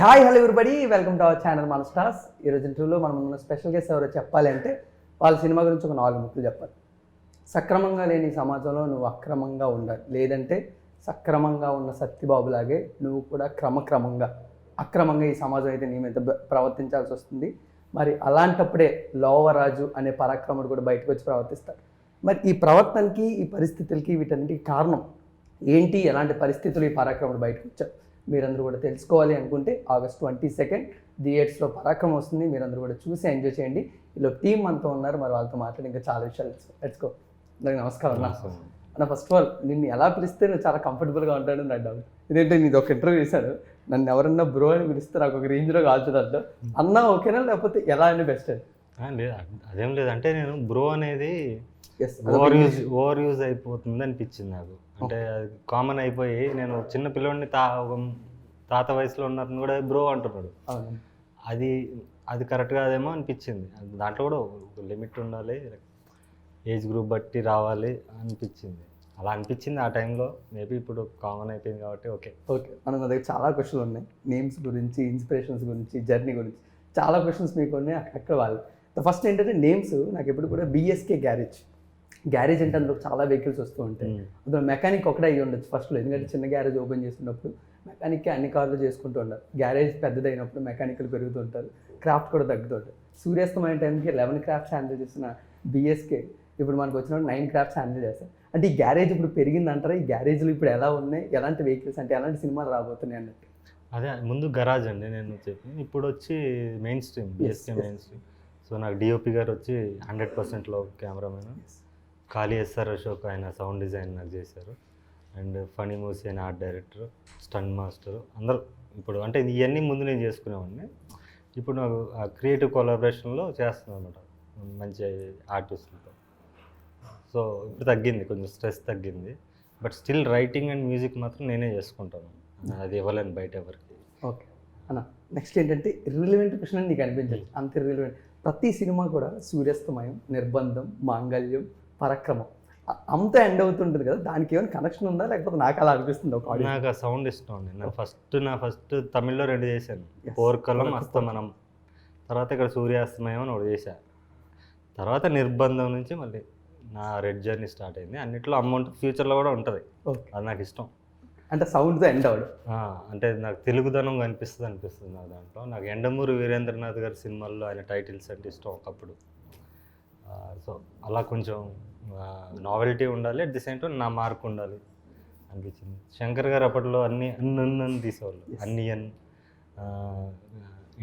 Hi hello everybody, welcome to our channel మన stars. ఈరోజు ఇంటర్వ్యూలో మనం ఉన్న స్పెషల్ గెస్ట్ ఎవరో చెప్పాలి అంటే వాళ్ళ సినిమా గురించి ఒక 4 ముక్కలు చెప్పాలి. సక్రమంగా లేని సమాజంలో నువ్వు అక్రమంగా ఉండాలి, లేదంటే సక్రమంగా ఉన్న సత్యబాబులాగే నువ్వు కూడా క్రమక్రమంగా అక్రమంగా ఈ సమాజం అయితే నీ మీద ప్రవర్తించాల్సి వస్తుంది. మరి అలాంటప్పుడే లోవరాజు అనే పరాక్రముడు కూడా బయటకు వచ్చి ప్రవర్తిస్తాడు. మరి ఈ ప్రవర్తనకి, ఈ పరిస్థితులకి, వీటన్నిటికీ కారణం ఏంటి, ఎలాంటి పరిస్థితులు ఈ పరాక్రముడు బయటకు వచ్చారు మీరందరూ కూడా తెలుసుకోవాలి అనుకుంటే August 22 థియేటర్స్లో పరాక్రమం వస్తుంది. మీరందరూ కూడా చూసి ఎంజాయ్ చేయండి. ఇలా టీం అంతా ఉన్నారు, మరి వాళ్ళతో మాట్లాడి ఇంకా చాలా విషయాలు తెలుసుకో. అందరికి నమస్కారం అన్న. ఫస్ట్ ఆఫ్ ఆల్ నిన్ను ఎలా పిలిస్తే నువ్వు చాలా కంఫర్టబుల్గా ఉంటాడని నా డౌట్. ఇదేంటే నీది ఒక ఇంటర్వ్యూ చేశాను, నన్ను ఎవరన్నా బ్రో అని పిలిస్తే నాకు ఒక రేంజ్లో కాల్చుతుంది అంట. అన్నా ఓకేనా, లేకపోతే ఎలా అని బెస్ట్ అని? లేదు అదేం లేదు, అంటే నేను బ్రో అనేది ఓవర్ యూజ్ అయిపోతుంది అనిపించింది నాకు. అంటే అది కామన్ అయిపోయి నేను చిన్న పిల్లోడిని తాత వయసులో ఉన్నప్పుడు కూడా బ్రో అంటున్నాడు. అది కరెక్ట్ కాదేమో అనిపించింది. దాంట్లో కూడా ఒక లిమిట్ ఉండాలి, ఏజ్ గ్రూప్ బట్టి రావాలి అనిపించింది. అలా అనిపించింది ఆ టైంలో. మేబీ ఇప్పుడు కామన్ అయిపోయింది కాబట్టి ఓకే. మన దగ్గర చాలా క్వశ్చన్లు ఉన్నాయి, నేమ్స్ గురించి, ఇన్స్పిరేషన్స్ గురించి, జర్నీ గురించి చాలా క్వశ్చన్స్ మీకు ఉన్నాయి. అక్కడ వాళ్ళు ఫస్ట్ ఏంటంటే నేమ్స్ నాకు ఎప్పుడు కూడా BSK గ్యారేజ్ అంటే అందులో చాలా వెహికల్స్ వస్తూ ఉంటాయి. అందులో మెకానిక్ ఒకటే అయ్యి ఉండొచ్చు ఫస్ట్లో, ఎందుకంటే చిన్న గ్యారేజ్ ఓపెన్ చేస్తున్నప్పుడు మెకానిక్కి అన్ని కార్లు చేసుకుంటూ ఉంటారు. గ్యారేజ్ పెద్దదైనప్పుడు మెకానికల్ పెరుగుతుంటారు, క్రాఫ్ట్ కూడా తగ్గుతుంటారు. సూర్యాస్తమైన టైంకి 11 క్రాఫ్ట్స్ హ్యాండిల్ చేసిన BSK ఇప్పుడు మనకు వచ్చినప్పుడు 9 క్రాఫ్ట్స్ హ్యాండిల్ చేస్తారు. అంటే ఈ గ్యారేజ్ ఇప్పుడు పెరిగింది అంటారా? ఈ గ్యారేజ్లు ఇప్పుడు ఎలా ఉన్నాయి, ఎలాంటి వెహికల్స్ అంటే ఎలాంటి సినిమాలు రాబోతున్నాయి అన్నట్టు? అదే ముందు గరాజ్ అండి నేను చెప్పి, ఇప్పుడు వచ్చి main stream, BSK main stream. So నాకు DOP గారు వచ్చి 100%లో కెమెరామెన్, ఖాళీ SR అశోక్ ఆయన సౌండ్ డిజైన్ నాకు చేశారు, అండ్ ఫనీ మూసీ అని ఆర్ట్ డైరెక్టర్, స్టంట్ మాస్టర్ అందరూ. ఇప్పుడు అంటే ఇవన్నీ ముందు నేను చేసుకునేవాడిని, ఇప్పుడు నాకు ఆ క్రియేటివ్ కొలాబరేషన్లో చేస్తున్నాను అనమాట మంచి ఆర్టిస్టులతో. సో ఇప్పుడు తగ్గింది, కొంచెం స్ట్రెస్ తగ్గింది. But still writing and music మాత్రం నేనే చేసుకుంటాను, అది ఇవ్వలేను బయట ఎవరికి. ఓకే అన్న, నెక్స్ట్ ఏంటంటే ఇర్రిలవెంట్ క్వశ్చన్ అని నీకు అనిపించదు, అంత ఇర్రిలవెంట్. ప్రతి సినిమా కూడా సూర్యాస్తమయం, నిర్బంధం, మాంగళ్యం, పరాక్రమం అంతా ఎండ్ అవుతుంటుంది కదా, దానికి ఏమైనా కనెక్షన్ ఉందా, లేకపోతే నాకు అలా అనిపిస్తుంది? ఒక నాకు ఆ సౌండ్ ఇష్టం అండి. నా ఫస్ట్ తమిళ్లో 2 చేశాను, పోర్కలం, అస్తమనం. తర్వాత ఇక్కడ సూర్యాస్తమయం అని ఒకటి చేశా. తర్వాత నిర్బంధం నుంచి మళ్ళీ నా రెడ్ జర్నీ స్టార్ట్ అయింది. అన్నిట్లో అమౌంట్ ఫ్యూచర్లో కూడా ఉంటుంది, అది నాకు ఇష్టం. అంటే సౌండ్తో ఎండ్ అవ్వడం అంటే నాకు తెలుగుదనం అనిపిస్తుంది నాకు దాంట్లో. నాకు యండమూరి వీరేంద్రనాథ్ గారి సినిమాల్లో ఆయన టైటిల్స్ అంటే ఇష్టం ఒకప్పుడు. సో అలా కొంచెం నావెల్టీ ఉండాలి, అట్ ది సేమ్ టైం నా మార్క్ ఉండాలి అనిపించింది. శంకర్ గారు అప్పట్లో అన్ని తీసేవాళ్ళు, Anniyan,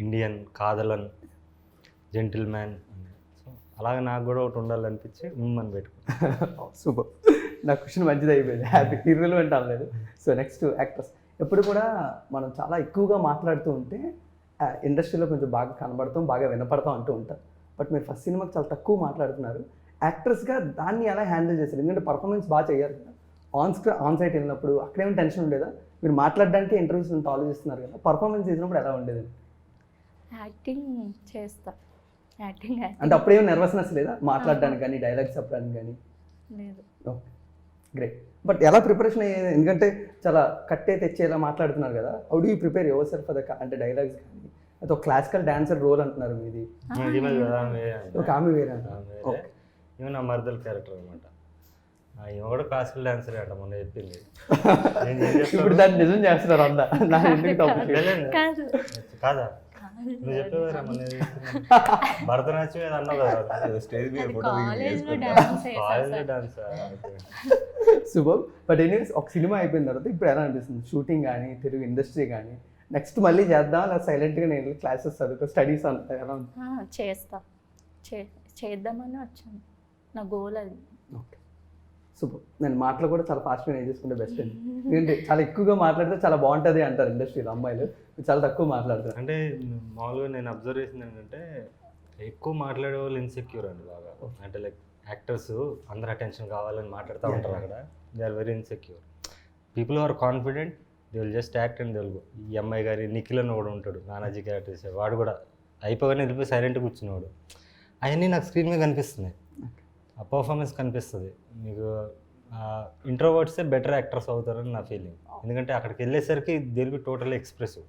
Indian, Kadhalan, gentleman. So అలాగే నాకు కూడా ఒకటి ఉండాలనిపించి అని పెట్టుకున్నాను. సూపర్, నా క్వశ్చన్ మంచిది అయిపోయింది, హ్యాపీ. ఇర్రిలవెంట్ అవ్వలేదు. So next actors. ఎప్పుడు కూడా మనం చాలా ఎక్కువగా మాట్లాడుతూ ఉంటే ఇండస్ట్రీలో కొంచెం బాగా కనబడతాం, బాగా వినపడతాం అంటూ ఉంటారు. బట్ మీరు ఫస్ట్ సినిమాకి చాలా తక్కువ మాట్లాడుతున్నారు. యాక్టర్స్గా దాన్ని ఎలా హ్యాండిల్ చేశారు? ఎందుకంటే పర్ఫార్మెన్స్ బాగా చేయాలి కదా, ఆన్ సైట్ వెళ్ళినప్పుడు అక్కడేమైనా టెన్షన్ ఉండేదా? మీరు మాట్లాడడానికి ఇంటర్వ్యూస్ అంతా ఆలోచిస్తున్నారు కదా, పర్ఫార్మెన్స్ చేసినప్పుడు ఎలా ఉండేది? యాక్టింగ్ చేస్తా, యాక్టింగ్ అంటే అప్పుడేమో నర్వస్నెస్ లేదా మాట్లాడడానికి కానీ, డైలాగ్స్ చెప్పడానికి కానీ? లేదు. Okay, great. బట్ ఎలా ప్రిపరేషన్ అయ్యేది? ఎందుకంటే చాలా కట్టే తెచ్చేలా మాట్లాడుతున్నారు కదా, how do you prepare your self for the అంటే డైలాగ్స్ కానీ? అది ఒక క్లాసికల్ డాన్సర్ రోల్ అంటున్నారు మీది, ఒక ఆమె వేరే ఈమె నా మర్దల్ క్యారెక్టర్ అనమాట. ఈమె కూడా క్లాసికల్ డాన్సర్ అంట, మొన్న చెప్పింది. ఇప్పుడు దాన్ని నిజం చేస్తున్నారు అందా? నాకు ఎందుకు కాదా నువ్వు చెప్పేవారా మొన్న భరతనాట్యం ఏదో అన్నావు కదా స్టేజ్ మీద డాన్స్. సూపర్. బట్ ఎనీవేస్, ఒక సినిమా అయిపోయిన తర్వాత ఇప్పుడు ఎలా అనిపిస్తుంది? షూటింగ్ కానీ, తెలుగు ఇండస్ట్రీ కానీ నెక్స్ట్ మళ్ళీ చేద్దాం, అలా సైలెంట్గా నేను క్లాసెస్ చదువుకో, స్టడీస్ అంతా ఎలా ఉంది? చేద్దామని వచ్చాను, నా గోల్ అది. Okay, super. నేను మాటలు కూడా చాలా ఫాస్ట్గా నేను చేసుకుంటే బెస్ట్ అండి, ఎందుకంటే చాలా ఎక్కువగా మాట్లాడితే చాలా బాగుంటుంది అంటారు ఇండస్ట్రీలో అమ్మాయిలు, చాలా తక్కువ మాట్లాడతారు. అంటే మామూలుగా నేను అబ్జర్వ్ చేసింది ఏంటంటే ఎక్కువ మాట్లాడే వాళ్ళు ఇన్సెక్యూర్ అండి బాగా. అంటే లైక్ యాక్టర్స్ అందరు అటెన్షన్ కావాలని మాట్లాడుతూ ఉంటారు అక్కడ, they are very insecure. People are confident, they will just act and they will go. ఈ అమ్మాయి గారి నిఖిల్ అని కూడా ఉంటాడు, నానాజీ క్యారెక్టర్ చేసే వాడు కూడా అయిపోగానే వెళ్ళిపోయి సైలెంట్గా కూర్చునేవాడు. అవన్నీ నాకు స్క్రీన్ మీద కనిపిస్తున్నాయి, ఆ పర్ఫార్మెన్స్ కనిపిస్తుంది. మీకు ఇంట్రోవర్ట్సే బెటర్ యాక్టర్స్ అవుతారని నా ఫీలింగ్. ఎందుకంటే అక్కడికి వెళ్ళేసరికి they will be totally expressive.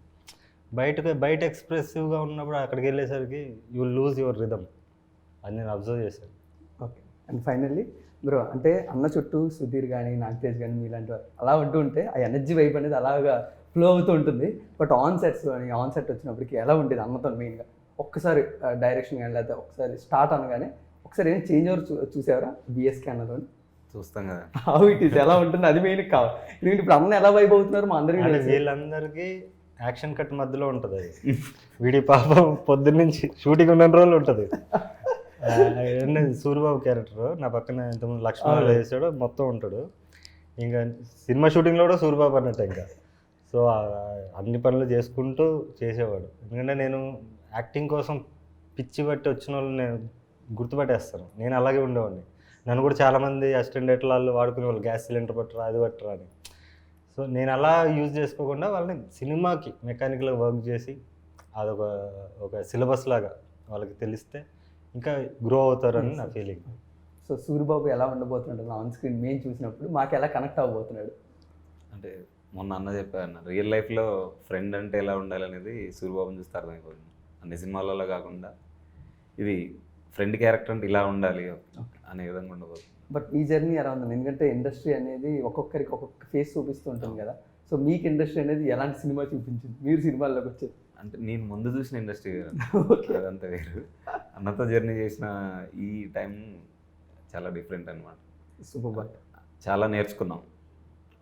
బయట ఎక్స్ప్రెసివ్గా ఉన్నప్పుడు అక్కడికి వెళ్ళేసరికి యూ లూజ్ యువర్ రిథమ్ అది నేను అబ్జర్వ్ చేశాను. ఓకే. అండ్ ఫైనల్లీ బ్రో, అంటే అన్న చుట్టూ సుధీర్ కానీ నాగతేజ్ కానీ మీలాంటి వారు అలా ఉంటూ ఉంటే ఆ ఎనర్జీ వైపు అనేది అలాగా ఫ్లో అవుతూ ఉంటుంది. బట్ ఆన్ సెట్ వచ్చినప్పటికి ఎలా ఉండేది అన్నతో మెయిన్గా? ఒక్కసారి డైరెక్షన్ కానీ లేకపోతే ఒకసారి స్టార్ట్ అనగానే ఒకసారి ఏం చేంజ్ ఓవర్ చూసావరా బిఎస్కే అన్నతో? చూస్తాం కదా. హౌ ఇట్ ఈస్, ఎలా ఉంటుంది అది మెయిన్ కావాలి. ఎందుకంటే ఇప్పుడు అన్న ఎలా వైబ్ అవుతున్నారు మా అందరికీ అంటే తెలుసు. వీళ్ళందరికీ యాక్షన్ కట్ మధ్యలో ఉంటుంది అది. వీడి పాపం పొద్దున్న నుంచి షూటింగ్ ఉన్న రోజులు ఉంటుంది. సూర్యబాబు క్యారెక్టర్ నా పక్కన ఇంతకుముందు లక్ష్మణ్ వేసాడు మొత్తం ఉంటాడు. ఇంకా సినిమా షూటింగ్లో కూడా సూర్యబాబు అన్నట్టు ఇంకా. సో అన్ని పనులు చేసుకుంటూ చేసేవాడు. ఎందుకంటే నేను యాక్టింగ్ కోసం పిచ్చి బట్టి వచ్చిన వాళ్ళు నేను గుర్తుపట్టేస్తాను. నేను అలాగే ఉండేవాడిని. నన్ను కూడా చాలామంది అసిస్టెంట్ వాళ్ళు వాడుకునే వాళ్ళు, గ్యాస్ సిలిండర్ పట్టరా అది పట్టరా అని. సో నేను అలా యూజ్ చేసుకోకుండా వాళ్ళని సినిమాకి మెకానికల్గా వర్క్ చేసి ఒక సిలబస్ లాగా వాళ్ళకి తెలిస్తే ఇంకా గ్రో అవుతారని నా ఫీలింగ్. సో సూర్యబాబు ఎలా ఉండబోతున్నాడు ఆన్ స్క్రీన్ మేము చూసినప్పుడు మాకు ఎలా కనెక్ట్ అవ్వబోతున్నాడు? అంటే మొన్న అన్న చెప్పారు, రియల్ లైఫ్లో ఫ్రెండ్ అంటే ఎలా ఉండాలి అనేది సూర్యబాబుని చూస్తే అర్థమైపోతుంది. అన్ని సినిమాలలో కాకుండా ఇది ఫ్రెండ్ క్యారెక్టర్ అంటే ఇలా ఉండాలి అనే విధంగా ఉండబోతుంది. బట్ ఈ జర్నీ ఎలా ఉంది? ఎందుకంటే ఇండస్ట్రీ అనేది ఒక్కొక్కరికి ఒక్కొక్క ఫేస్ చూపిస్తూ ఉంటుంది కదా. సో మీకు ఇండస్ట్రీ అనేది ఎలాంటి సినిమా చూపించింది మీరు సినిమాల్లోకి వచ్చేది? అంటే నేను ముందు చూసిన ఇండస్ట్రీ అదంతా వేరు. అన్నతో జర్నీ చేసిన ఈ టైం చాలా డిఫరెంట్ అనమాట. సూపర్. చాలా నేర్చుకున్నాం.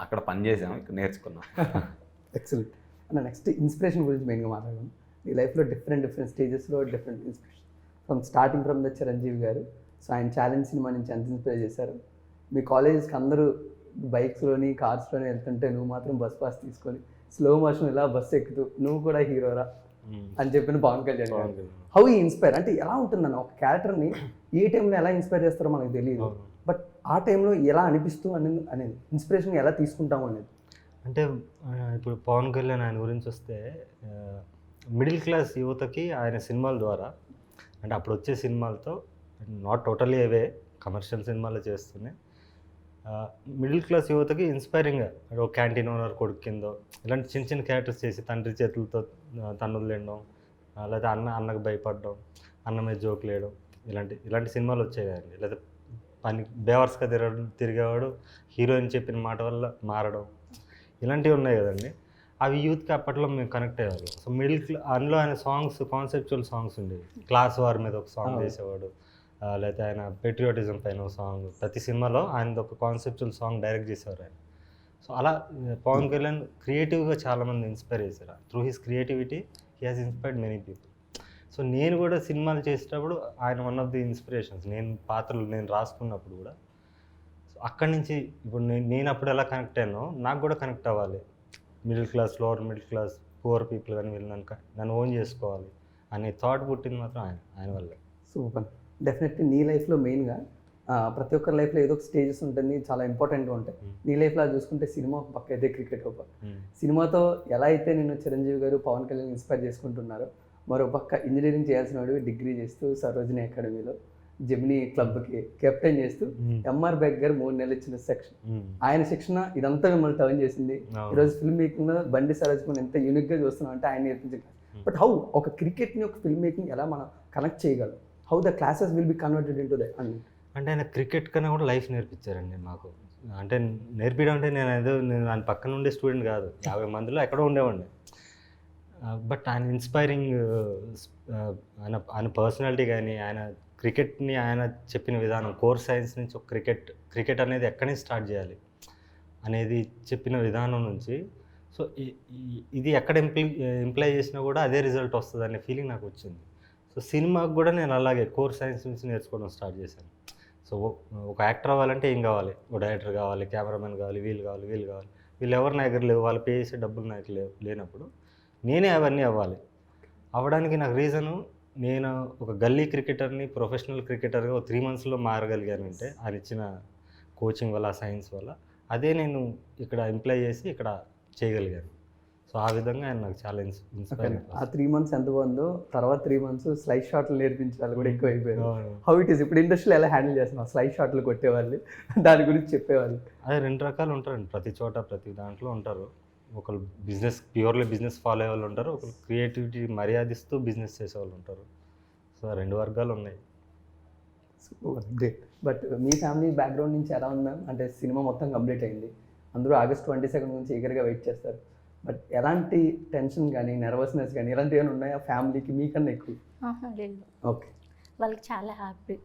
అక్కడ పని చేసాం, ఇక్కడ నేర్చుకున్నాం. ఎక్సలెంట్. అన్న నెక్స్ట్ ఇన్స్పిరేషన్ గురించి మెయిన్గా మాట్లాడదాం. ఈ లైఫ్లో డిఫరెంట్ స్టేజెస్లో different inspiration starting from the Chiranjeevi garu. So ఆయన ఛాలెంజ్ సినిమా నుంచి ఎంత ఇన్స్పైర్ చేశారు? మీ కాలేజెస్కి అందరూ బైక్స్లోని కార్స్లోని వెళ్తుంటే నువ్వు మాత్రం బస్ పాస్ తీసుకొని స్లో మోషన్ ఇలా బస్సు ఎక్కుతూ నువ్వు కూడా హీరోరా అని చెప్పిన పవన్ కళ్యాణ్ గారు. హౌ ఈ ఇన్స్పైర్ అంటే ఎలా ఉంటుందన్న ఒక క్యారెక్టర్ని ఏ టైంలో ఎలా ఇన్స్పైర్ చేస్తారో మనకు తెలియదు. బట్ ఆ టైంలో ఎలా అనిపిస్తూ అనేది ఇన్స్పిరేషన్ ఎలా తీసుకుంటాము అనేది. అంటే ఇప్పుడు పవన్ కళ్యాణ్ ఆయన గురించి వస్తే మిడిల్ క్లాస్ యువతకి ఆయన సినిమాల ద్వారా, అంటే అప్పుడు వచ్చే సినిమాలతో నాట్ టోటలీ అవే కమర్షియల్ సినిమాలు చేస్తున్నాయి, మిడిల్ క్లాస్ యువతకి ఇన్స్పైరింగ్గా ఒక క్యాంటీన్ ఓనర్ కొడుకు కిందో ఇలాంటి చిన్న చిన్న క్యారెక్టర్స్ చేసి తండ్రి చేతులతో తన్నులు తినడం, లేదా అన్నకు భయపడడం, అన్న మీద జోకులు వేయడం, ఇలాంటి సినిమాలు వచ్చాయి కదండి. లేదా పని బేవర్స్గా తిరిగేవాడు హీరోయిన్ చెప్పిన మాట వల్ల మారడం, ఇలాంటివి ఉన్నాయి కదండి. అవి యూత్కి అప్పట్లో మేము కనెక్ట్ అయ్యేవాళ్ళం. సో అందులో ఆయన సాంగ్స్ కాన్సెప్చువల్ సాంగ్స్ ఉండేవి. క్లాస్ వార్ మీద ఒక సాంగ్ చేసేవాడు, లేకపోతే ఆయన పెట్రియాటిజం పైన ఒక సాంగ్. ప్రతి సినిమాలో ఆయనది ఒక కాన్సెప్చువల్ సాంగ్ డైరెక్ట్ చేసేవారు ఆయన. సో అలా పవన్ కళ్యాణ్ క్రియేటివ్గా చాలామంది ఇన్స్పైర్ చేశారు. Through his creativity he has inspired many people. So నేను కూడా సినిమాలు చేసేటప్పుడు ఆయన వన్ ఆఫ్ ది ఇన్స్పిరేషన్స్. పాత్రలు నేను రాసుకున్నప్పుడు కూడా సో అక్కడి నుంచి ఇప్పుడు నేను అప్పుడు ఎలా కనెక్ట్ అయ్యానో నాకు కూడా కనెక్ట్ అవ్వాలి. Middle class, lower middle class, poor people కానీ వీళ్ళు నన్ను ఓన్ చేసుకోవాలి అనే థాట్ పుట్టింది మాత్రం ఆయన వల్లే. సూపర్. డెఫినెట్లీ నీ లైఫ్లో మెయిన్గా ప్రతి ఒక్కరి లైఫ్లో ఏదో ఒక స్టేజెస్ ఉంటుంది, చాలా ఇంపార్టెంట్గా ఉంటాయి. నీ లైఫ్లో చూసుకుంటే సినిమా ఒక పక్క అయితే క్రికెట్ ఒక పక్క. సినిమాతో ఎలా అయితే నేను చిరంజీవి గారు పవన్ కళ్యాణ్ ఇన్స్పైర్ చేసుకుంటున్నారో, మరో పక్క ఇంజనీరింగ్ చేయాల్సిన వాడు డిగ్రీ చేస్తూ సరోజిని అకాడమీలో జెమినీ క్లబ్కి కెప్టెన్ చేస్తూ ఎంఆర్ బెగ్ గారు 3 నెలలు ఇచ్చిన సెక్షన్, ఆయన శిక్షణ ఇదంతా మిమ్మల్ని టర్న్ చేసింది. ఈరోజు ఫిల్మ్ మేకింగ్లో బండి సరోజ్ మనం ఎంత యూనిక్గా చూస్తున్నాం అంటే ఆయన నేర్పించింది. బట్ హౌ ఒక క్రికెట్ని ఒక ఫిల్మ్ మేకింగ్ ఎలా మనం కనెక్ట్ చేయగలం? How the classes will be converted in to the అని. అంటే ఆయన క్రికెట్ కన్నా కూడా లైఫ్ నేర్పించారండి మాకు. అంటే నేర్పించడం అంటే నేను ఆయన పక్కన ఉండే స్టూడెంట్ కాదు, 50 మందిలో ఎక్కడో ఉండేవాడిని. బట్ ఆయన ఇన్స్పైరింగ్, ఆయన పర్సనాలిటీ కానీ, ఆయన క్రికెట్ని ఆయన చెప్పిన విధానం, కోర్ సైన్స్ నుంచి ఒక క్రికెట్ అనేది ఎక్కడి నుంచి స్టార్ట్ చేయాలి అనేది చెప్పిన విధానం నుంచి, సో ఇది ఎక్కడ ఇంప్లై చేసినా కూడా అదే రిజల్ట్ వస్తుంది అనే ఫీలింగ్ నాకు వచ్చింది. సో సినిమాకి కూడా నేను అలాగే కోర్ సైన్స్ నుంచి నేర్చుకోవడం స్టార్ట్ చేశాను. సో ఒక యాక్టర్ అవ్వాలంటే ఏం కావాలి? ఒక డైరెక్టర్ కావాలి, కెమెరామెన్ కావాలి, వీళ్ళు ఎవరు నా దగ్గర లేవు, వాళ్ళు పే చేసే డబ్బులు నాకు లేనప్పుడు నేనే అవన్నీ అవ్వాలి. అవ్వడానికి నాకు రీజను, నేను ఒక గల్లీ క్రికెటర్ని ప్రొఫెషనల్ క్రికెటర్గా 3 మంత్స్లో మారగలిగానంటే ఆయన ఇచ్చిన కోచింగ్ వల్ల, సైన్స్ వల్ల. అదే నేను ఇక్కడ ఇంప్లై చేసి ఇక్కడ చేయగలిగాను. సో ఆ విధంగా ఆయన నాకు చాలా ఇన్స్పైర్. ఆ 3 మంత్స్ ఎంత బాగుందో, తర్వాత 3 మంత్స్ స్లైడ్ షాట్లు నేర్పించాలి కూడా ఎక్కువ అయిపోయారు. హౌ ఇట్ ఈస్ ఇప్పుడు ఇండస్ట్రీలో ఎలా హ్యాండిల్ చేస్తున్నాం? స్లైడ్ షాట్లు కొట్టేవాళ్ళు, దాని గురించి చెప్పేవాళ్ళు. అదే 2 రకాలు ఉంటారండి ప్రతి చోట, ప్రతి దాంట్లో ఉంటారు. ఒకరు ప్యూర్లీ బిజినెస్ ఫాలో అయ్యే వాళ్ళు ఉంటారు, ఒకరు క్రియేటివిటీ మర్యాదిస్తూ బిజినెస్ చేసే వాళ్ళు ఉంటారు. సో 2 వర్గాలు ఉన్నాయి. Great. But me family background నుంచి ఎలా ఉంది మ్యామ్? అంటే సినిమా మొత్తం కంప్లీట్ అయింది, అందరూ ఆగస్ట్ 22 నుంచి ఈగర్గా వెయిట్ చేస్తారు. బట్ ఎలాంటి టెన్షన్ కానీ నెర్వస్నెస్ కానీ ఇలాంటివి ఏమైనా ఉన్నాయా ఫ్యామిలీకి మీకన్నా ఎక్కువ? లేదు, ఓకే, వాళ్ళకి చాలా happy.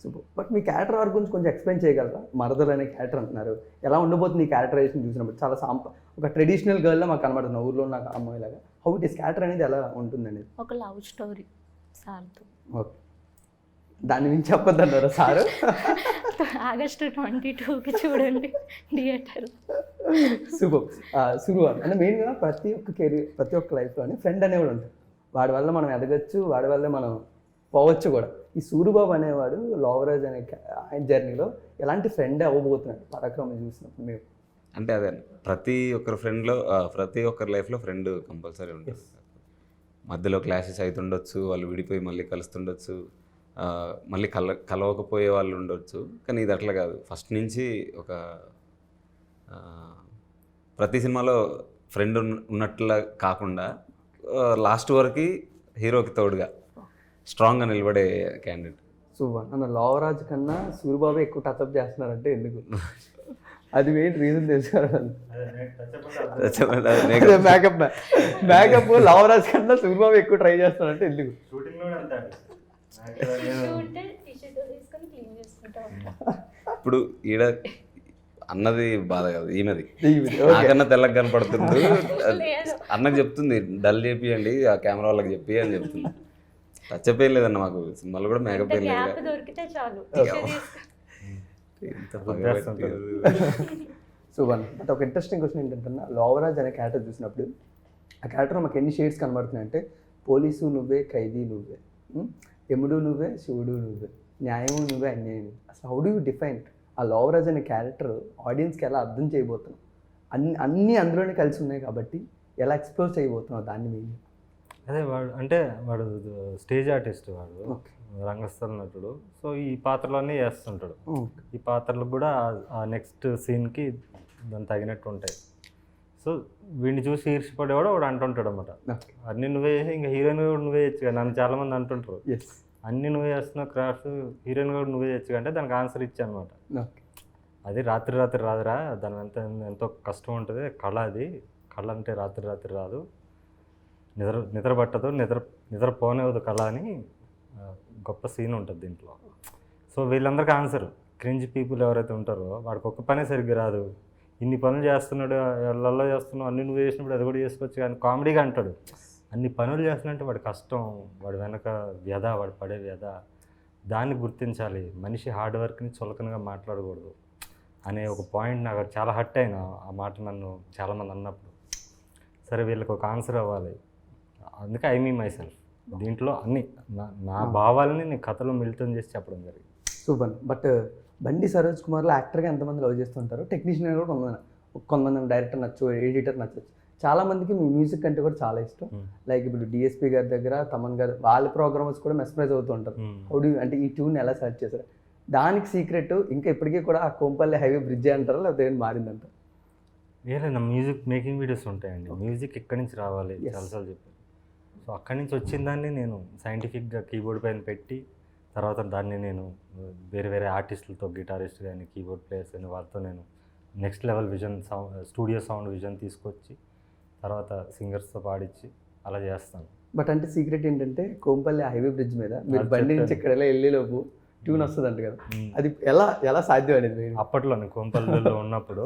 Super. But me character work గురించి కొంచెం ఎక్స్ప్లెయిన్ చేయగలరా? మరదలు అనే క్యారెక్టర్ అంటున్నారు, ఎలా ఉండబోతుంది ఈ క్యారెక్టరైజేషన్ చూసినప్పుడు? చాలా ఒక ట్రెడిషనల్ గర్ల్లా మాకు కనబడుతుంది, ఊర్లో నాకు అమ్మాయిలాగా. హౌ ఇట్ ఈస్ క్యారెక్టర్ అనేది ఎలా ఉంటుంది అనేది? ఒక లవ్ స్టోరీ సార్తో. ఓకే, దాని నుంచి చెప్పొద్దన్నారా సారు? ఆగస్టు 22కి చూడండి థియేటర్. సూపర్. సురువా అంటే మెయిన్గా ప్రతి ఒక్క కెరీర్, ప్రతి ఒక్క లైఫ్లోని ఫ్రెండ్ అనేవాడు ఉంటాడు, వాడి వల్ల మనం ఎదగచ్చు, వాడి వల్లే మనం పోవచ్చు కూడా. ఈ సూరిబాబు అనేవాడు లోవరాజ్ అనే ఆయన జర్నీలో ఎలాంటి ఫ్రెండ్ అవ్వబోతున్నాడు పరాక్రమం చూసినప్పుడు మేము? అంటే అదే ప్రతి ఒక్కరి ఫ్రెండ్లో ప్రతి ఒక్కరి లైఫ్లో ఫ్రెండ్ కంపల్సరీ ఉంటుంది. మధ్యలో క్లాషెస్ అవుతుండొచ్చు, వాళ్ళు విడిపోయి మళ్ళీ కలుస్తుండొచ్చు, మళ్ళీ కలవకపోయే వాళ్ళు ఉండొచ్చు. కానీ ఇది అట్లా కాదు, ఫస్ట్ నుంచి ఒక ప్రతి సినిమాలో ఫ్రెండ్ ఉన్నట్లా కాకుండా లాస్ట్ వరకు హీరోకి తోడుగా స్ట్రాంగ్గా నిలబడే క్యాండిడేట్. సూపర్. అన్న లోవరాజ్ కన్నా సూరిబాబు ఎక్కువ టచ్అప్ చేస్తున్నారంటే ఎందుకు? అది మెయిన్ రీజన్ తెలుసుకోవాలి. మేకప్ లోవరాజ్ కన్నా సూరిబాబు ఎక్కువ ట్రై చేస్తున్నారంటే ఎందుకు? ఇప్పుడు ఈడ అన్నది బాధ కాదు, ఈమెది. నాకన్నా తెల్లగా కనపడుతుంది, అన్నకు చెప్తుంది డల్ చేపియండి ఆ కెమెరా వాళ్ళకి చెప్పి అని చెప్తుంది. టచ్అప్ ఏం లేదన్న మాకు సినిమాలో కూడా మేకప్ ఏం లేదు. దొరికితే చాలు. సూపర్. బట్ ఒక ఇంట్రెస్టింగ్ క్వశ్చన్ ఏంటంటే, లోవరాజ్ అనే క్యారెక్టర్ చూసినప్పుడు ఆ క్యారెక్టర్ మాకు ఎన్ని షేడ్స్ కనబడుతున్నాయి అంటే, పోలీసు నువ్వే, ఖైదీ నువ్వే, యముడు నువ్వే, శివుడు నువ్వే, న్యాయము నువ్వే, అన్యాయం. అసలు హౌ డూ యూ డిఫైన్ ఆ లోవరాజ్ అనే క్యారెక్టర్ ఆడియన్స్కి ఎలా అర్థం చేయబోతున్నాం? అన్నీ అందులోనే కలిసి ఉన్నాయి కాబట్టి ఎలా ఎక్స్ప్లోర్ చేయబోతున్నావు దాన్ని మీరు? అదే వాడు స్టేజ్ ఆర్టిస్ట్, వాడు రంగస్థల నటుడు. సో ఈ పాత్రలన్నీ వేస్తుంటాడు. ఈ పాత్రలకు కూడా ఆ నెక్స్ట్ సీన్కి దాన్ని తగినట్టు ఉంటాయి. సో వీడిని చూసి ఈర్షపడేవాడు వాడు అంటుంటాడు అనమాట, అన్నీ నువ్వే చేసి ఇంకా హీరోయిన్ కూడా నువ్వే చేయొచ్చు. నన్ను చాలామంది అంటుంటారు, అన్నీ నువ్వే చేస్తున్నావు క్రాఫ్ట్స్, హీరోయిన్ కూడా నువ్వే చేయొచ్చు అంటే దానికి ఆన్సర్ ఇచ్చా అనమాట. అది రాత్రి రాదురా, దాని ఎంతో కష్టం ఉంటుంది, కళ అది. కళ అంటే రాత్రి రాదు, నిద్ర పట్టదు, నిద్రపోనేవద్దు కళ అని గొప్ప సీన్ ఉంటుంది దీంట్లో. సో వీళ్ళందరికీ ఆన్సర్ క్రింజ్ పీపుల్ ఎవరైతే ఉంటారో వాడికి ఒక్క పనే సరిగ్గా రాదు, ఇన్ని పనులు చేస్తున్నాడు, ఎల్లల్లో చేస్తున్నావు, అన్ని నువ్వు చేసినప్పుడు అది కూడా చేసుకోవచ్చు కానీ కామెడీగా అంటాడు. అన్ని పనులు చేస్తున్నట్టు వాడి కష్టం, వాడి వెనక వ్యధ, వాడు పడే వ్యధ, దాన్ని గుర్తించాలి. మనిషి హార్డ్ వర్క్ని చులకనగా మాట్లాడకూడదు అనే ఒక పాయింట్ నాకు చాలా హర్ట్ అయినా ఆ మాట నన్ను చాలామంది అన్నప్పుడు. సరే వీళ్ళకి ఒక ఆన్సర్ అవ్వాలి, అందుకే ఐ మీ మై సెల్ఫ్ దీంట్లో అన్ని నా భావాలని నేను కథలో మిళితం చేసి చెప్పడం జరిగింది. సూపర్. బట్ బండి సరోజ్ కుమార్లో యాక్టర్గా ఎంతమంది లవ్ చేస్తుంటారు, టెక్నీషియన్ కూడా కొంతమంది డైరెక్టర్ నచ్చు, ఎడిటర్ నచ్చచ్చు. చాలామందికి మీ మ్యూజిక్ అంటే కూడా చాలా ఇష్టం. లైక్ ఇప్పుడు డిఎస్పీ గారి దగ్గర తమన్ గారు వాళ్ళ ప్రోగ్రామ్స్ కూడా మెస్మరైజ్ అవుతూ ఉంటారు. హౌడు అంటే ఈ ట్యూన్ ఎలా సెర్చ్ చేశారు? దానికి సీక్రెట్ ఇంకా ఇప్పటికీ కూడా ఆ కోంపల్లి హైవే బ్రిడ్జ్ అంటారా లేకపోతే ఏమైనా మారిందంటారు? ఏదైనా మ్యూజిక్ మేకింగ్ వీడియోస్ ఉంటాయండి, మ్యూజిక్ ఎక్కడి నుంచి రావాలి చాలాసార్లు చెప్పారు. సో అక్కడి నుంచి వచ్చిన దాన్ని నేను సైంటిఫిక్గా కీబోర్డ్ పైన పెట్టి తర్వాత దాన్ని నేను వేరే ఆర్టిస్టులతో, గిటారిస్ట్ కానీ కీబోర్డ్ ప్లేయర్స్ కానీ వాళ్ళతో నేను next level vision studio sound vision తీసుకొచ్చి తర్వాత సింగర్స్తో పాడించి అలా చేస్తాను. బట్ అంటే సీక్రెట్ ఏంటంటే కోంపల్లి హైవే బ్రిడ్జ్ మీద మీరు బండి నుంచి ఇక్కడ వెళ్ళేలోపు ట్యూన్ వస్తుంది అంట కదా, అది ఎలా సాధ్యం అనేది? అప్పట్లో నేను కోంపల్లిలో ఉన్నప్పుడు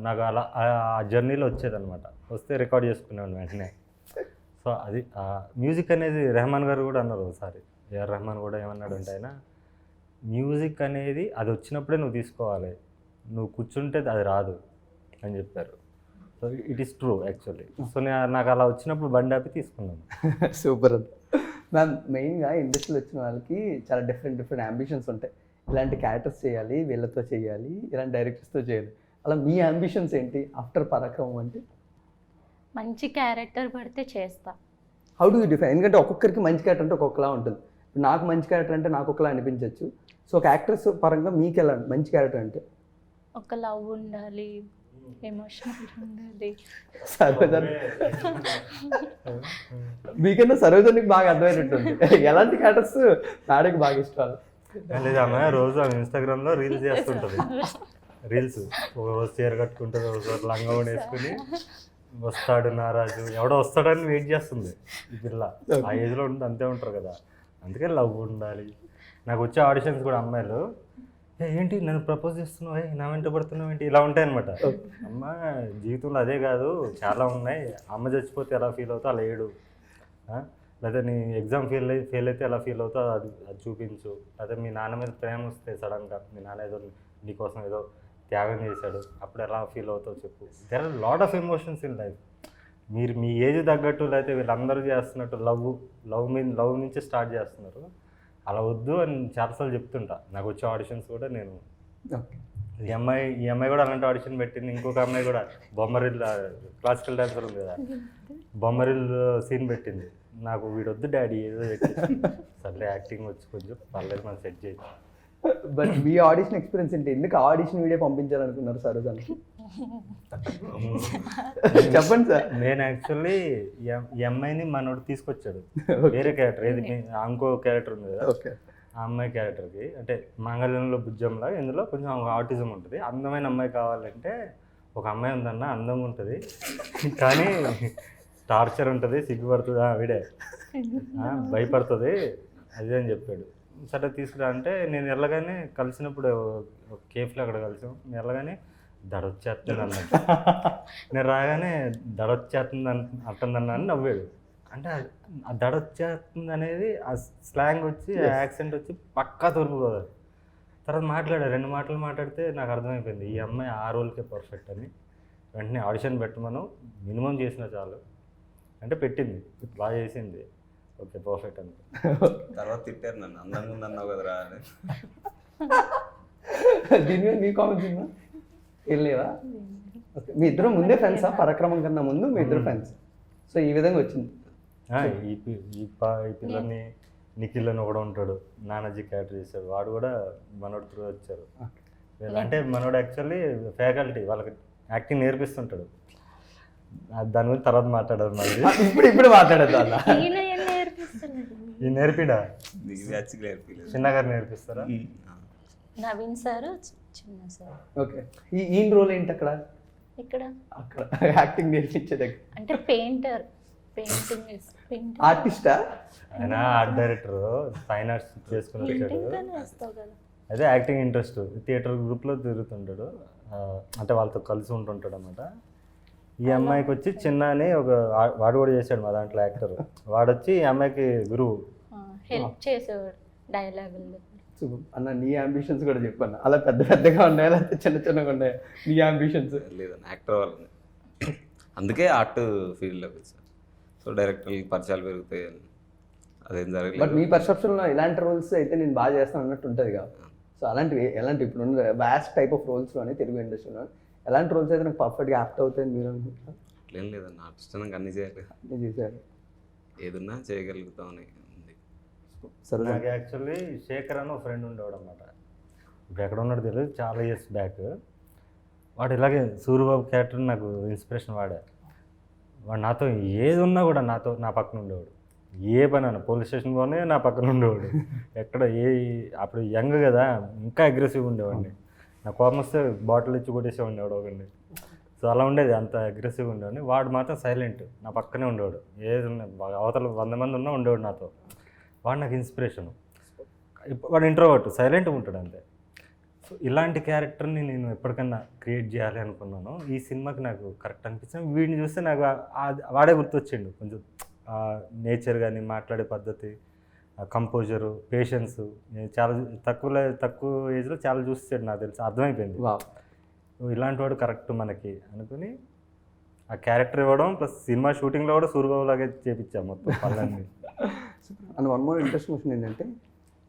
నాకు అలా ఆ జర్నీలో వచ్చేదన్నమాట, వస్తే రికార్డ్ చేసుకునేవాడిని వెంటనే. సో అది మ్యూజిక్ అనేది రెహమాన్ గారు కూడా అన్నారు ఒకసారి, ఏఆర్ రెహమాన్ కూడా ఏమన్నాడు అంటే ఆయన, మ్యూజిక్ అనేది అది వచ్చినప్పుడే నువ్వు తీసుకోవాలి, నువ్వు కూర్చుంటే అది రాదు అని చెప్పారు. So it is true actually. So నాకు అలా వచ్చినప్పుడు బండి ఆపి తీసుకున్నాను. సూపర్. మ్యామ్ మెయిన్గా ఇండస్ట్రీలో వచ్చిన వాళ్ళకి చాలా డిఫరెంట్ అంబిషన్స్ ఉంటాయి. ఇలాంటి క్యారెక్టర్స్ చేయాలి, వీళ్ళతో చేయాలి, ఇలాంటి డైరెక్టర్స్తో చేయాలి. అలా మీ అంబిషన్స్ ఏంటి ఆఫ్టర్ పరాక్రమం? అంటే మంచి క్యారెక్టర్ పడితే చేస్తా. How do you define? ఎందుకంటే ఒక్కొక్కరికి మంచి క్యారెక్టర్ అంటే ఒక్కొక్కలా ఉంటుంది. నాకు మంచి క్యారెక్టర్ అంటే నాకు ఒకలా అనిపించవచ్చు. సో ఒక యాక్ట్రెస్ పరంగా మీకు ఎలా మంచి క్యారెక్టర్ అంటే? ఒక లవ్ ఉండాలి, ఎమోషనల్ ఉండాలి. సరోజన్ మీకన్నా సరోజన్కి బాగా అర్థమైనట్టుంది. ఎలాంటి క్యారెక్టర్స్ మేడకి బాగా ఇష్టాలు? లేదు, ఆమె రోజు ఆమె ఇన్స్టాగ్రామ్లో రీల్స్ చేస్తుంటుంది. రీల్స్ ఒక రోజు చీర కట్టుకుంటుంది, ఒక రోజు లంగా వేసుకుని వస్తాడు నారాజు, ఎవడో వస్తాడని వెయిట్ చేస్తుంది ఈ పిల్ల. ఆ ఏజ్లో ఉంటుంది, అంతే ఉంటారు కదా. అందుకే లవ్ ఉండాలి. నాకు వచ్చే ఆడిషన్స్ కూడా అమ్మాయిలు ఏంటి నన్ను ప్రపోజ్ చేస్తున్నావు, నా వెంట పడుతున్నావు ఏంటి, ఇలా ఉంటాయి అనమాట. అమ్మ జీవితంలో అదే కాదు, చాలా ఉన్నాయి. అమ్మ చచ్చిపోతే ఎలా ఫీల్ అవుతావు అలా ఏడు, లేదా నీ ఎగ్జామ్ ఫెయిల్ అయితే ఎలా ఫీల్ అవుతావు అది చూపించు, లేదా మీ నాన్న మీద ప్రేమ వస్తే సడన్గా మీ నాన్న ఏదో నీకోసం ఏదో త్యాగం చేశాడు అప్పుడు ఎలా ఫీల్ అవుతావు చెప్పు. There are lot of emotions in life. మీరు మీ ఏజ్ తగ్గట్టు లేకపోతే వీళ్ళందరూ చేస్తున్నట్టు లవ్ నుంచి స్టార్ట్ చేస్తున్నారు. అలా వద్దు అని చాలాసార్లు చెప్తుంటా. నాకు వచ్చే ఆడిషన్స్ కూడా నేను ఈ అమ్మాయి కూడా అలాంటి ఆడిషన్ పెట్టింది. ఇంకొక అమ్మాయి కూడా బొమ్మరిల్ క్లాసికల్ డాన్సర్ ఉంది కదా, బొమ్మరిల్ సీన్ పెట్టింది. నాకు వీడొద్దు డాడీ ఏదో పెట్టి సర్లే యాక్టింగ్ వచ్చి కొంచెం పర్లేదు మనం సెట్ చేయి. బట్ మీ ఆడిషన్ ఎక్స్పీరియన్స్ ఏంటి? ఎందుకు ఆడిషన్ వీడియో పంపించాలనుకున్నారు సరోజన్? చెప్పండి సార్. నేను యాక్చువల్లీ ఈ అమ్మాయిని మనోడు తీసుకొచ్చాడు, వేరే క్యారెక్టర్, ఏది ఇంకో క్యారెక్టర్ ఉంది కదా, ఆ అమ్మాయి క్యారెక్టర్కి అంటే మంగళంలో బుజ్జంలా ఇందులో కొంచెం ఆటిజం ఉంటుంది. అందమైన అమ్మాయి కావాలంటే ఒక అమ్మాయి ఉందన్న, అందంగా ఉంటుంది కానీ టార్చర్ ఉంటుంది, సిగ్గుపడుతుంది, వీడే భయపడుతుంది అది అని చెప్పాడు. సరే తీసుకురా అంటే నేను వెళ్ళగానే కలిసినప్పుడు ఒక కేఫ్లో అక్కడ కలిసాం. నేను వెళ్ళగానే దడొచ్చేస్తుంది అన్నట్టు, నేను రాగానే దడొచ్చేస్తుంది అంటుందన్నా అని నవ్వాడు. అంటే ఆ దడొచ్చేస్తుంది అనేది ఆ స్లాంగ్ వచ్చి ఆ యాక్సెంట్ వచ్చి పక్కా తూర్పుగోదావరి. తర్వాత మాట్లాడాడు, 2 మాటలు మాట్లాడితే నాకు అర్థమైపోయింది ఈ అమ్మాయి ఆ రోల్కే పర్ఫెక్ట్ అని. వెంటనే ఆడిషన్ పెట్టమను, మినిమం చేసినా చాలు అంటే పెట్టింది, బాగా చేసింది, ఓకే పర్ఫెక్ట్ అని. తర్వాత తిట్టారు నన్ను, అందంగా ఉందన్నావు కదరా అని. దీని మీద మీ కామెంట్స్ ఉందా? ఏం లేవా? ఓకే, మీ ఇద్దరు ముందే ఫ్రెండ్సా? పరాక్రమం కన్నా ముందు మీ ఇద్దరు ఫ్రెండ్స్, సో ఈ విధంగా వచ్చింది. ఈ పిల్లని నిఖిల్ అని ఒకడు ఉంటాడు, నానాజీ క్యారెక్టర్ చేశాడు, వాడు కూడా మనోడు త్రూ వచ్చారు. అంటే మనోడు యాక్చువల్లీ ఫ్యాకల్టీ, వాళ్ళకి యాక్టింగ్ నేర్పిస్తుంటాడు. దాని గురించి తర్వాత మాట్లాడారు మళ్ళీ. ఇప్పుడు మాట్లాడద్దు అలా. ఈ నేర్పిడా చిన్న గారు నేర్పిస్తారా? నవీన్ సార్, చిన్న సార్. ఓకే, ఈ రోల్ ఏంటి అక్కడ? ఇక్కడ అక్కడ యాక్టింగ్ నేర్పించే దగ్గర అంటే పెయింటింగ్ ఆర్టిస్టా? ఆయన ఆర్ట్ డైరెక్టర్, ఫైన్ ఆర్ట్స్ చేసుకుని వచ్చాడు. అదే యాక్టింగ్ ఇంట్రెస్ట్, థియేటర్ గ్రూప్లో తిరుగుతుంటాడు, అంటే వాళ్ళతో కలిసి ఉంటుంటాడు అన్నమాట. ఈ అమ్మాయికి వచ్చి చిన్న అని ఒక వాడు కూడా చేశాడు మా దాంట్లో యాక్టర్, వాడు వచ్చి ఈ అమ్మాయికి గురువు, హెల్ప్ చేసేవాడు డైలాగుల్లో. అన్న నీ అంబిషన్స్ కూడా చెప్పన్న, అలా పెద్ద పెద్దగా ఉన్నాయా లేకపోతే చిన్న చిన్నగా ఉన్నాయా నీ అంబిషన్స్? లేదన్న, యాక్టర్ వాళ్ళని, అందుకే ఆర్ట్ ఫీల్డ్లోకి వచ్చాను. సో డైరెక్టర్ పరిచయాలు పెరుగుతాయి, అదేం జరగలేదు. బట్ మీ పర్సెప్షన్లో ఇలాంటి రోల్స్ అయితే నేను బాగా చేస్తాను అన్నట్టు ఉంటుంది కదా. సో అలాంటివి ఎలాంటి ఇప్పుడు వ్యాస్ట్ టైప్ ఆఫ్ రోల్స్లోనే తెలుగు ఇండస్ట్రీలో ఎలాంటి రోల్స్ అయితే నాకు పర్ఫెక్ట్గా యాప్ట్ అవుతాయని మీరు అనుకుంటున్నారు? అట్లేం లేదన్న, ఆర్టిస్ట్ నాకు అన్ని చేయాలి, నేను చేశాను, ఏదన్నా చేయగలుగుతామని ఉంది. సరే, నాకు యాక్చువల్లీ శేఖర్ అని ఒక ఫ్రెండ్ ఉండేవాడు అనమాట. ఇప్పుడు ఎక్కడ ఉన్నాడు తెలియదు, చాలా ఇయర్స్ బ్యాక్. వాడు ఇలాగే సూర్యబాబు క్యారెక్టర్ నాకు ఇన్స్పిరేషన్. వాడు నాతో ఏది ఉన్నా కూడా నా పక్కన ఉండేవాడు. ఏ పని అన్న పోలీస్ స్టేషన్ పోనే నా పక్కన ఉండేవాడు. ఎక్కడ అప్పుడు యంగ్ కదా, ఇంకా అగ్రెసివ్గా ఉండేవాడిని. నా కోపం వస్తే బాటిల్ ఇచ్చి కొట్టేసే ఉండేవాడు ఒకటి. సో అలా ఉండేది, అంత అగ్రెసివ్గా ఉండేవాడిని. వాడు మాత్రం సైలెంట్, నా పక్కనే ఉండేవాడు. ఏది ఉన్నా అవతల 100 మంది ఉన్నా ఉండేవాడు నాతో. వాడు నాకు ఇన్స్పిరేషను. వాడు ఇంట్రోవర్ట్, సైలెంట్గా ఉంటాడు అంతే. సో ఇలాంటి క్యారెక్టర్ని నేను ఎప్పటికన్నా క్రియేట్ చేయాలి అనుకున్నాను. ఈ సినిమాకి నాకు కరెక్ట్ అనిపించింది. వీడిని చూస్తే నాకు వాడే గుర్తొచ్చిండు. కొంచెం నేచర్ కానీ, మాట్లాడే పద్ధతి, కంపోజరు, పేషెన్స్. నేను చాలా తక్కువ ఏజ్లో చాలా చూసాడు, నాకు తెలిసి అర్థమైపోయింది. ఇలాంటి వాడు కరెక్ట్ మనకి అనుకుని ఆ క్యారెక్టర్ ఇవ్వడం, ప్లస్ సినిమా షూటింగ్లో కూడా సూర్యబాబు లాగే చేపించాము మొత్తం పనులన్నీ. And one more interest question ఏంటంటే,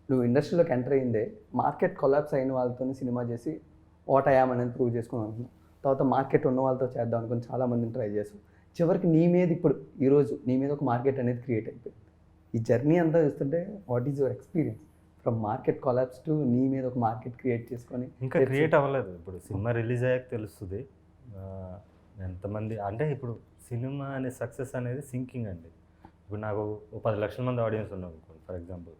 నువ్వు ఇండస్ట్రీలోకి ఎంటర్ అయిందే మార్కెట్ కొలాప్స్ అయిన వాళ్ళతో సినిమా చేసి వాట్ ఐ యామ్ అనేది ప్రూవ్ చేసుకుని అనుకున్నాను. తర్వాత మార్కెట్ ఉన్న వాళ్ళతో చేద్దాం అనుకుని చాలామందిని ట్రై చేసాం. చివరికి నీ మీద ఇప్పుడు ఈరోజు నీ మీద ఒక మార్కెట్ అనేది క్రియేట్ అయిపోయింది. ఈ జర్నీ అంతా చూస్తుంటే what is your experience from market collapse to నీ మీద ఒక మార్కెట్ క్రియేట్ చేసుకొని? ఇంకా క్రియేట్ అవ్వలేదు, ఇప్పుడు సినిమా రిలీజ్ అయ్యాక తెలుస్తుంది. ఎంతమంది అంటే ఇప్పుడు సినిమా అనే సక్సెస్ అనేది సింకింగ్ అండి. ఇప్పుడు నాకు ఓ 10 లక్షల మంది ఆడియన్స్ ఉన్నారు అనుకోండి ఫర్ ఎగ్జాంపుల్.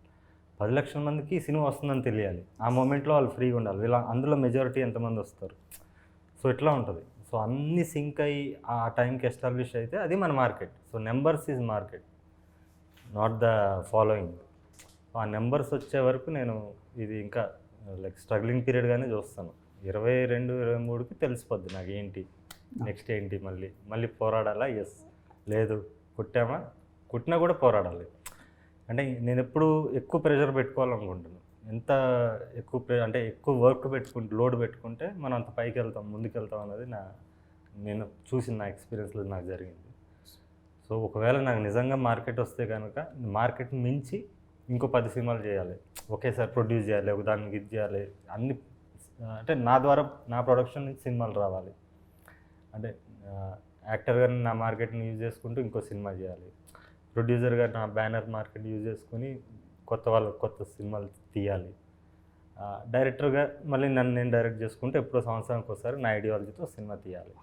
10 లక్షల మందికి సినిమా వస్తుందని తెలియాలి. ఆ మూమెంట్లో వాళ్ళు ఫ్రీగా ఉండాలి. అందులో మెజారిటీ ఎంతమంది వస్తారు, సో ఇట్లా ఉంటుంది. సో అన్ని సింక్ అయ్యి ఆ టైంకి ఎస్టాబ్లిష్ అయితే అది మన market. So numbers is market, not the following. ఆ నెంబర్స్ వచ్చే వరకు నేను ఇది ఇంకా లైక్ స్ట్రగ్లింగ్ పీరియడ్గానే చూస్తాను. 22, 23కి తెలిసిపోద్ది నాకు ఏంటి నెక్స్ట్ ఏంటి. మళ్ళీ పోరాడాలా? ఎస్. లేదు కుట్టినా కూడా పోరాడాలి. అంటే నేను ఎప్పుడు ఎక్కువ ప్రెషర్ పెట్టుకోవాలనుకుంటున్నాను. ఎంత ఎక్కువ అంటే ఎక్కువ వర్క్ లోడ్ పెట్టుకుంటే మనం అంత పైకి వెళ్తాం, ముందుకు వెళ్తాం అనేది నేను చూసిన నా ఎక్స్పీరియన్స్లో నాకు జరిగింది. సో ఒకవేళ నాకు నిజంగా మార్కెట్ వస్తే కనుక మార్కెట్ మించి ఇంకో 10 సినిమాలు చేయాలి, ఒకేసారి ప్రొడ్యూస్ చేయాలి, ఒకదానికి ఇది చేయాలి, అన్ని అంటే నా ద్వారా నా ప్రొడక్షన్ నుంచి సినిమాలు రావాలి. అంటే యాక్టర్గా నా మార్కెట్ని యూజ్ చేసుకుంటూ ఇంకో సినిమా చేయాలి, ప్రొడ్యూసర్గా నా బ్యానర్ మార్కెట్ యూజ్ చేసుకుని కొత్త సినిమాలు తీయాలి, డైరెక్టర్గా మళ్ళీ నేను డైరెక్ట్ చేసుకుంటూ ఎప్పుడో సంవత్సరానికి ఒకసారి నా ఐడియాలజీతో సినిమా తీయాలి.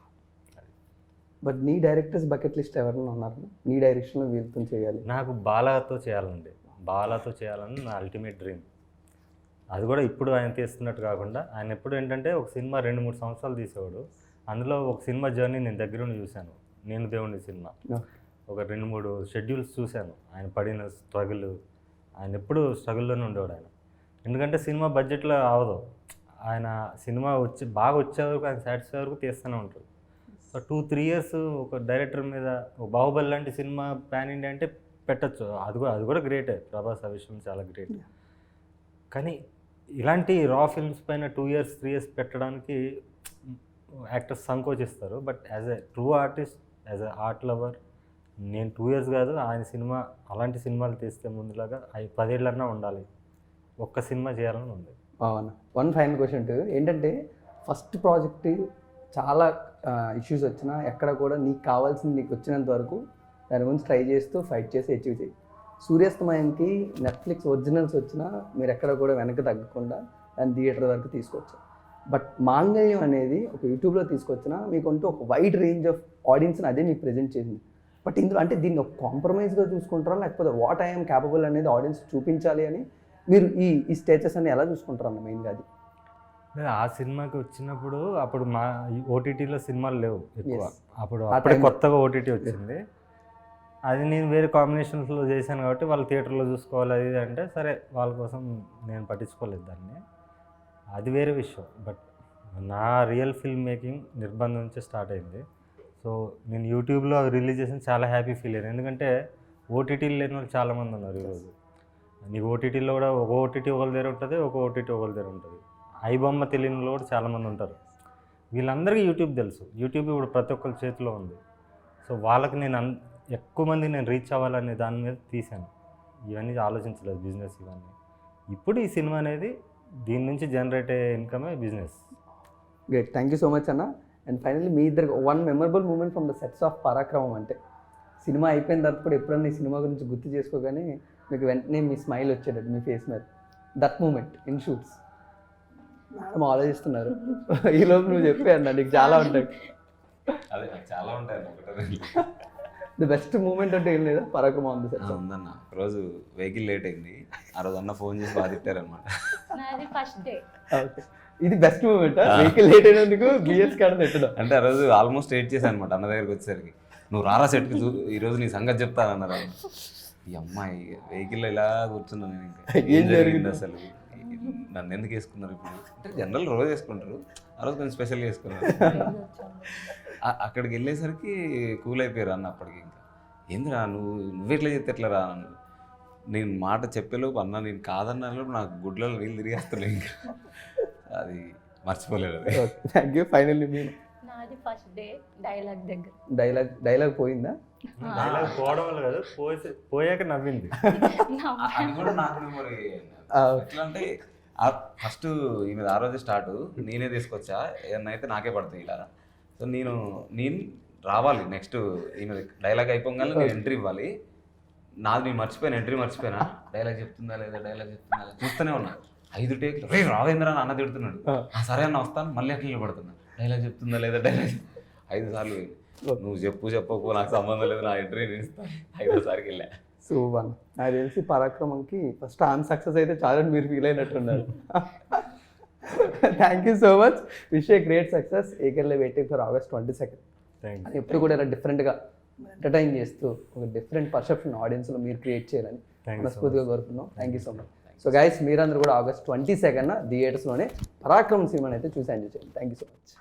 బట్ నీ డైరెక్టర్స్ బకెట్ లిస్ట్ ఎవరైనా ఉన్నారు నీ డైరెక్షన్లో వీళ్ళతో చేయాలి? నాకు బాలాతో చేయాలని నా అల్టిమేట్ డ్రీమ్. అది కూడా ఇప్పుడు ఆయన తీస్తున్నట్టు కాకుండా, ఆయన ఎప్పుడు ఏంటంటే ఒక సినిమా 2-3 సంవత్సరాలు తీసేవాడు. అందులో ఒక సినిమా జర్నీ నేను దగ్గర నుండి చూశాను. నేను దేవుని సినిమా ఒక 2-3 షెడ్యూల్స్ చూశాను. ఆయన పడిన స్ట్రగుల్, ఆయన ఎప్పుడు స్ట్రగుల్లోనే ఉండేవాడు ఆయన. ఎందుకంటే సినిమా బడ్జెట్లో అవదు. ఆయన సినిమా బాగా వచ్చే వరకు, ఆయన సాటిస్ఫై వరకు తీస్తూనే ఉంటారు. సో 2-3 ఇయర్స్ ఒక డైరెక్టర్ మీద ఒక బాహుబలి లాంటి సినిమా ప్యాన్ ఇండియా అంటే పెట్టచ్చు. అది కూడా గ్రేటే. ప్రభాస్ ఆ విషయం చాలా గ్రేట్. కానీ ఇలాంటి రా ఫిల్మ్స్ పైన 2 ఇయర్స్ 3 ఇయర్స్ పెట్టడానికి యాక్టర్స్ సంకోచిస్తారు. But as a true artist, as a art lover, నేను 2 ఇయర్స్ కాదు, ఆయన సినిమా అలాంటి సినిమాలు తీస్తే ముందులాగా 10 ఏళ్ళన్నా ఉండాలి, ఒక్క సినిమా చేయాలని ఉంది. అవునా. వన్ ఫైనల్ క్వశ్చన్ ఏంటంటే, ఫస్ట్ ప్రాజెక్ట్ చాలా ఇష్యూస్ వచ్చినా ఎక్కడ కూడా నీకు కావాల్సింది నీకు వచ్చినంత వరకు దాని గురించి ట్రై చేస్తూ ఫైట్ చేసి అచీవ్ చేయి. సూర్యాస్తమయంకి నెట్ఫ్లిక్స్ ఒరిజినల్స్ వచ్చినా మీరు ఎక్కడ కూడా వెనక్కి తగ్గకుండా దాన్ని థియేటర్ వరకు తీసుకొచ్చారు. బట్ మాంగళ్యం అనేది ఒక యూట్యూబ్లో తీసుకొచ్చినా మీకుంటూ ఒక వైడ్ రేంజ్ ఆఫ్ ఆడియన్స్ని అదే మీకు ప్రజెంట్ చేసింది. బట్ ఇందులో అంటే దీన్ని ఒక కాంప్రమైజ్గా చూసుకుంటారా, లేకపోతే వాట్ ఐఎమ్ క్యాపబుల్ అనేది ఆడియన్స్ చూపించాలి అని మీరు ఈ స్టేటస్ అని ఎలా చూసుకుంటారన్న మెయిన్గా అది? ఆ సినిమాకి వచ్చినప్పుడు అప్పుడు మా ఓటీటీలో సినిమాలు లేవు ఎక్కువ. అప్పుడు ఆ అప్పుడే time కొత్తగా ఓటీటీ వచ్చింది. అది నేను వేరే కాంబినేషన్స్లో చేశాను కాబట్టి వాళ్ళు థియేటర్లో చూసుకోవాలి అది అంటే సరే, వాళ్ళ కోసం నేను పట్టించుకోలేదు దాన్ని, అది వేరే విషయం. బట్ నా రియల్ ఫిల్మ్ మేకింగ్ నిర్బంధం నుంచి స్టార్ట్ అయింది. సో నేను యూట్యూబ్లో రిలీజ్ చేసిన చాలా హ్యాపీ ఫీల్ అయ్యాను. ఎందుకంటే ఓటీటీలు లేని వాళ్ళు చాలామంది ఉన్నారు ఈరోజు. నీకు ఓటీటీలో కూడా ఒక ఓటీటీ ఒకరి దగ్గర ఉంటుంది, ఒక ఓటీటీ ఒకరి దగ్గర ఉంటుంది. ఐబొమ్మ తెలియని వాళ్ళు కూడా చాలామంది ఉంటారు. వీళ్ళందరికీ యూట్యూబ్ తెలుసు. యూట్యూబ్ ఇప్పుడు ప్రతి ఒక్కరి చేతిలో ఉంది. సో వాళ్ళకి నేను ఎక్కువ మంది నేను రీచ్ అవ్వాలనే దాని మీద తీశాను. ఇవన్నీ ఆలోచించలేదు బిజినెస్ ఇవన్నీ. ఇప్పుడు ఈ సినిమా అనేది దీని నుంచి జనరేట్ అయ్యే ఇన్కమే business. Great, thank you so much అన్న. అండ్ ఫైనల్లీ మీ ఇద్దరికి one memorable moment from the sets of Parakramam అంటే, సినిమా అయిపోయిన తర్వాత కూడా ఎప్పుడన్నా ఈ సినిమా గురించి గుర్తు చేసుకోగానే మీకు వెంటనే మీ స్మైల్ వచ్చేటట్టు మీ ఫేస్ మీద, that moment in shoots. Madam ఆలోచిస్తున్నారు, ఈలోపు నువ్వు చెప్పాను నీకు చాలా ఉంటాయి. అదే చాలా ఉంటాయి. ది బెస్ట్ మూమెంట్ అంటే ఏం లేదా పరాక్రమం ఉంది సార్? ఉందన్న. రోజు వెహికల్ లేట్ అయింది, ఆ రోజు అన్న ఫోన్ చేసి బాగా తిట్టారనమాట. నాది ఫస్ట్ డే. ఓకే, ఇది బెస్ట్ మూమెంట్. వెహికల్ లేట్ అయినందుకు బిఎస్ కార్డు పెట్టడం. అంటే ఆ రోజు ఆల్మోస్ట్ 8 చేశాను అనమాట. అన్న దగ్గరికి వచ్చేసరికి నువ్వు రారా సెట్కి ఈరోజు నీ సంగతి చెప్తానన్నారు. ఈ అమ్మాయి వెహికల్లో ఇలా కూర్చున్నాను నేను. ఇంకా ఏం జరిగింది అసలు, నన్ను ఎందుకు వేసుకున్నారు ఇప్పుడు? అంటే జనరల్ రోజు వేసుకుంటారు, ఆ రోజు కొంచెం స్పెషల్గా వేసుకున్నారు. అక్కడికి వెళ్ళేసరికి కూల్ అయిపోయారు అన్న. అప్పటికి ఇంకా ఏందిరా నువ్వు ఎట్లా చెప్తే ఎట్లా రా అన్న. నేను మాట చెప్పేలోపు అన్న నేను కాదన్నాలో నాకు గుడ్లలో నీళ్ళు తిరిగేస్తున్నాయి. ఇంకా అది మర్చిపోలేదు. అది థ్యాంక్ యూ. ఫైనల్లీ మీరు నాది ఫస్ట్ డే డైలాగ్ దగ్గర. డైలాగ్ పోయిందా? డైలాగ్ పోవడం వల్ల కాదు, పోయాక నవ్వింది. అది కూడా నాకు మరి ఎట్లా అంటే ఫస్ట్ ఈమె ఆ రోజే స్టార్ట్, నేనే తీసుకొచ్చా, ఏమన్నా అయితే నాకే పడుతుంది ఇలా. సో నేను రావాలి నెక్స్ట్ ఈమె డైలాగ్ అయిపోగానే నేను ఎంట్రీ ఇవ్వాలి. నాది నేను మర్చిపోయాను, ఎంట్రీ మర్చిపోయినా. డైలాగ్ చెప్తుందా లేదా చూస్తూనే ఉన్నా. 5 టేక్లు రే రావేంద్ర అన్న తిడుతున్నాడు. సరే అన్న వస్తాను, మళ్ళీ అట్లా నిలబడుతున్నా. డైలాగ్ చెప్తుందా లేదా 5 సార్లు వెళ్ళి నువ్వు చెప్పకపో నాకు సంబంధం లేదు నా ఎంట్రీ నేను ఇస్తాను 5వ సారికి వెళ్ళా. సూపర్. నాకు తెలిసి పరాక్రమంకి ఫస్ట్ ఆమె సక్సెస్ అయితే చాలా మీరు ఫీల్ అయినట్టున్నారు. Thank you so much. Wish a great success. Eagerly waiting for August 22. Thank you. ఎప్పుడు కూడా ఇలా డిఫరెంట్గా ఎంటర్టైన్ చేస్తూ ఒక డిఫరెంట్ పర్సెప్షన్ ఆడియన్స్లో మీరు క్రియేట్ చేయాలని మనస్ఫూర్తిగా కోరుకున్నాం. Thank you so much. So guys, మీరందరూ కూడా August 22 థియేటర్స్లోనే పరాక్రమం సినిమాని అయితే చూసి ఎంజాయ్ చేయండి. Thank you so much.